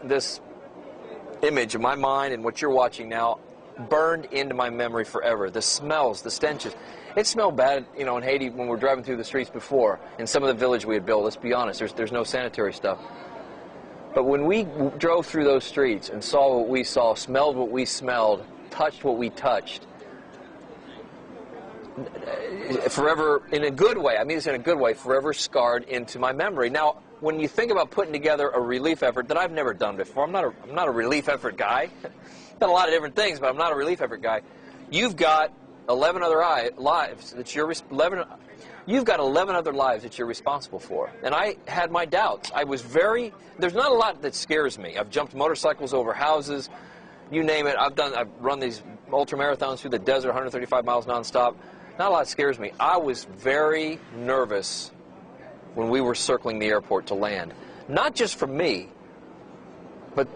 This image in my mind and what you're watching now burned into my memory forever. The smells, the stenches. It smelled bad, you know, in Haiti when we were driving through the streets before. In some of the village we had built, let's be honest, there's no sanitary stuff. But when we drove through those streets and saw what we saw, smelled what we smelled, touched what we touched, forever, in a good way, I mean this in a good way, forever scarred into my memory. Now, when you think about putting together a relief effort that I've never done before, I'm not a relief effort guy. Done a lot of different things, but I'm not a relief effort guy. You've got 11 other lives that you've got 11 other lives that you're responsible for. And I had my doubts. There's not a lot that scares me. I've jumped motorcycles over houses, you name it. I've run these ultra marathons through the desert, 135 miles nonstop. Not a lot scares me. I was very nervous when we were circling the airport to land. Not just for me, but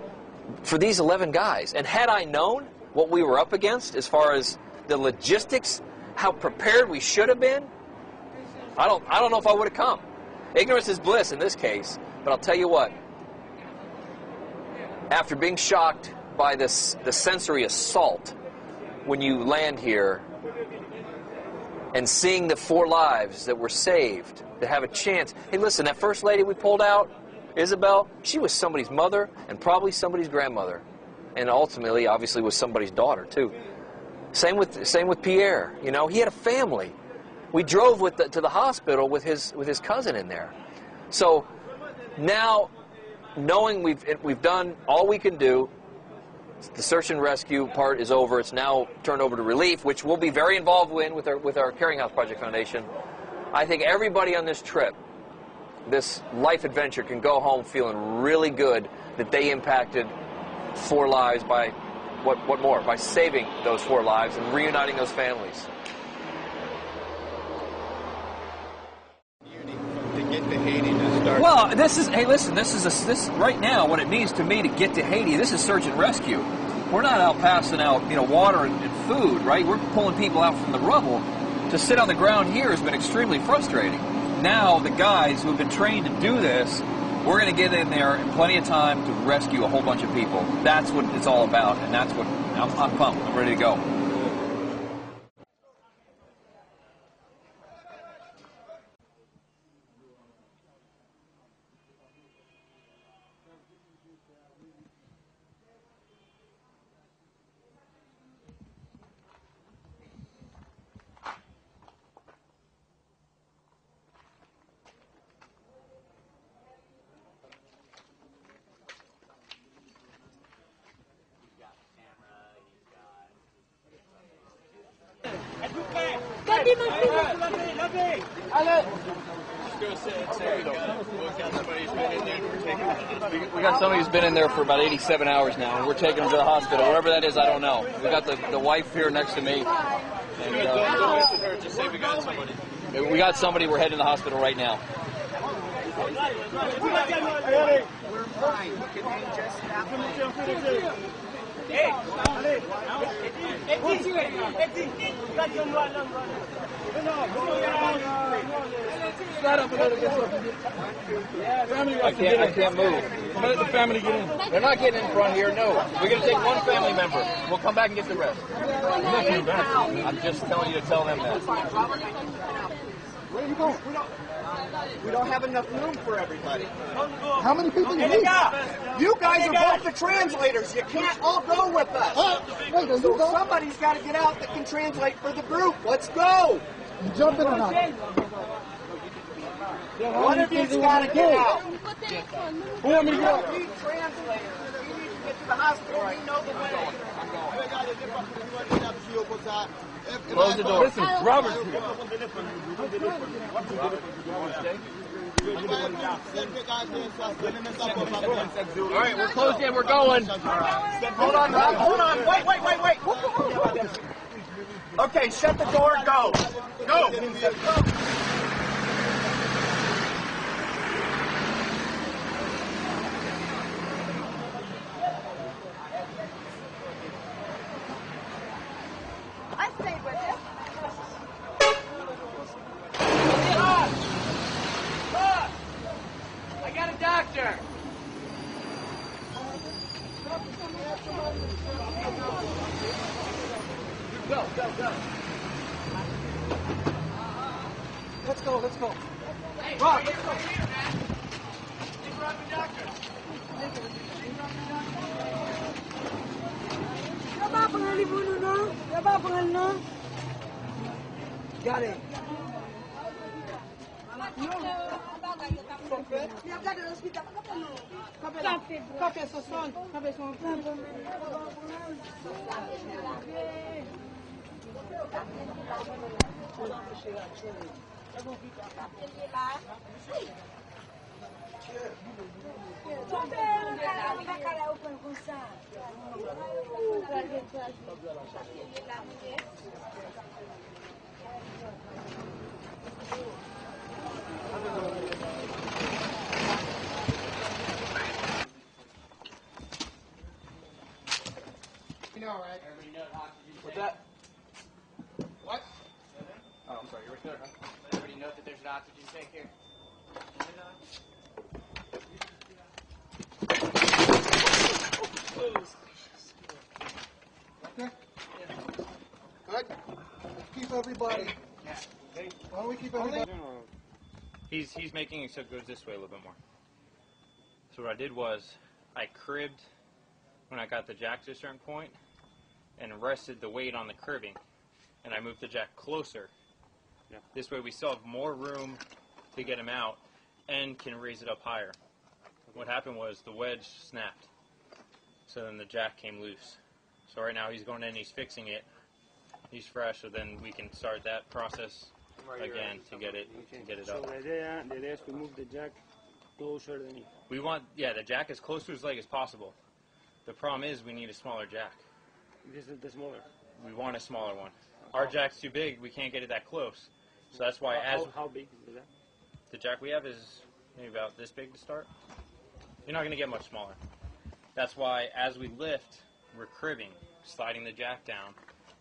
for these 11 guys. And had I known what we were up against as far as the logistics, how prepared we should have been, I don't know if I would have come. Ignorance is bliss in this case, but I'll tell you what. After being shocked by the sensory assault when you land here and seeing the 4 lives that were saved, to have a chance. Hey, listen, that first lady we pulled out, Isabel, she was somebody's mother and probably somebody's grandmother, and ultimately, obviously, was somebody's daughter too. Same with Pierre. You know, he had a family. We drove to the hospital with his cousin in there. So now, knowing we've done all we can do, the search and rescue part is over. It's now turned over to relief, which we'll be very involved with our Caring House Project Foundation. I think everybody on this trip, this life adventure, can go home feeling really good that they impacted 4 lives by, what more? By saving those 4 lives and reuniting those families. To get to Haiti to start. Well, hey, listen, this right now, what it means to me to get to Haiti, this is search and rescue. We're not out passing out, you know, water and food, right? We're pulling people out from the rubble. To sit on the ground here has been extremely frustrating. Now, the guys who have been trained to do this, we're going to get in there in plenty of time to rescue a whole bunch of people. That's what it's all about, and that's what I'm pumped. I'm ready to go. We got somebody who's been in there for about 87 hours now, and we're taking him to the hospital. Wherever that is, I don't know. We got the wife here next to me. And, Just say we got somebody. we got somebody. We're heading to the hospital right now. We're fine. Can they just have Slide up a little bit. I can't move. Let the family get in. They're not getting in front here, no. We're going to take one family member. We'll come back and get the rest. I'm just telling you to tell them that. Where are you going? We don't have enough room for everybody. How many people do you need? You guys are both the translators. You can't all go with us. Wait, are you So going? somebody's got to get out that can translate for the group. Let's go. You jumping or not? One of you's got to get out. Who want me to go? We translators. We need to get to the hospital. We know the way. Close the door. Listen, Robert's here. All right, we're closed in. We're going. Hold on, Rob. Hold on. Wait. Okay, shut the door. Go. I stayed with him. I got a doctor. Go, go, go. Let's go, let's go. Rob, let's go. Got it. Café sosol, café son. What's that? What? Oh, I'm sorry, you're right there, huh? Everybody know that there's an oxygen tank here? Okay. Good. Keep everybody. Why don't we keep everybody? He's making it so it goes this way a little bit more. So what I did was I cribbed when I got the jack to a certain point and rested the weight on the cribbing, and I moved the jack closer. Yeah. This way we still have more room to get him out and can raise it up higher. What happened was the wedge snapped, so then the jack came loose. So right now he's going in, he's fixing it, he's fresh, so then we can start that process again to get it So up. the idea is to move the jack closer than it. We want, the jack as close to his leg as possible. The problem is we need a smaller jack. This is the smaller. We want a smaller one. Our jack's too big, we can't get it that close. So that's why How big is the jack? the jack we have is maybe about this big to start. You're not going to get much smaller. That's why as we lift, we're cribbing, sliding the jack down.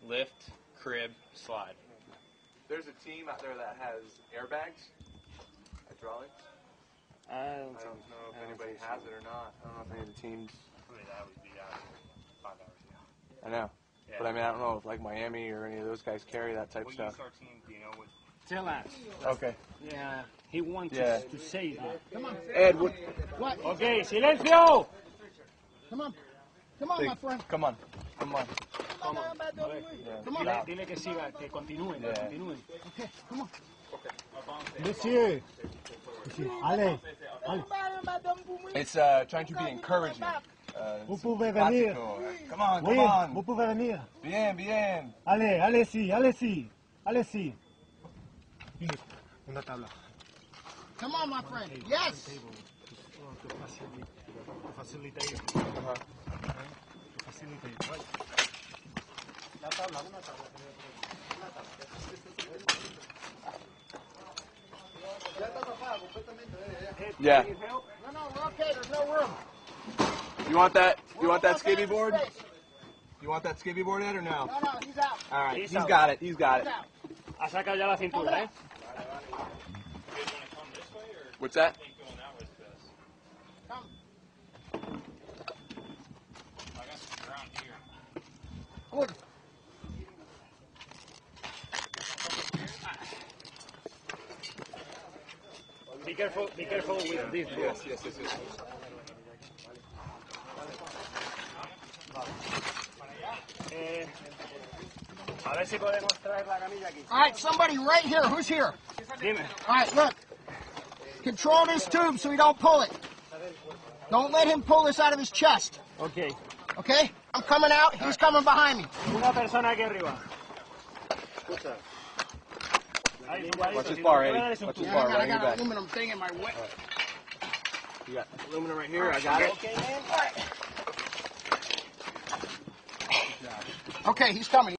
Lift, crib, slide. There's a team out there that has airbags, hydraulics. I don't I don't know if anybody has it or not. I don't know if any of the teams. That would be out 5 hours ago. I know. Yeah. But I mean, I don't know if like Miami or any of those guys carry that type of What stuff. use our team, do you know what? Tell us. Okay. Yeah, he wants Yeah. to say that. Come on. Ed, what? What? Okay, silencio! Come on. Come on, my friend. Come on. Come on. Come on. Come on. Dile que siga, que continúen, que Yeah. continúen. Okay, come on. Monsieur. Allez. It's trying to be encouraging. Vous pouvez venir. Come on, Oui, come on. vous pouvez venir. Bien, bien. Allez, allez-y, allez-y. Allez-y. Una tabla. Come on, my friend. Yes. Yeah. No, we're okay. There's no room. You want that? You want that We're okay skivvy in board? space. You want that skivvy board, Ed, or no? No, he's out. All right. He's He's out. got it. He's got it. He's out. Ha sacado ya la cintura, ¿eh? What's that? Come. I got some ground here. Good. Be careful with this. Yes. A ver si podemos traer la camilla aquí. All right, somebody right here. Who's here? Dime. All right, look. Control this tube so we don't pull it. Don't let him pull this out of his chest. Okay. Okay? I'm coming out. He's coming behind me. Una persona aquí arriba. Escucha. Ahí, Watch this bar, Eddie. Watch this Yeah, bar I right in got your an back. aluminum thing in my way. You got aluminum right here. I got it. Okay, he's coming.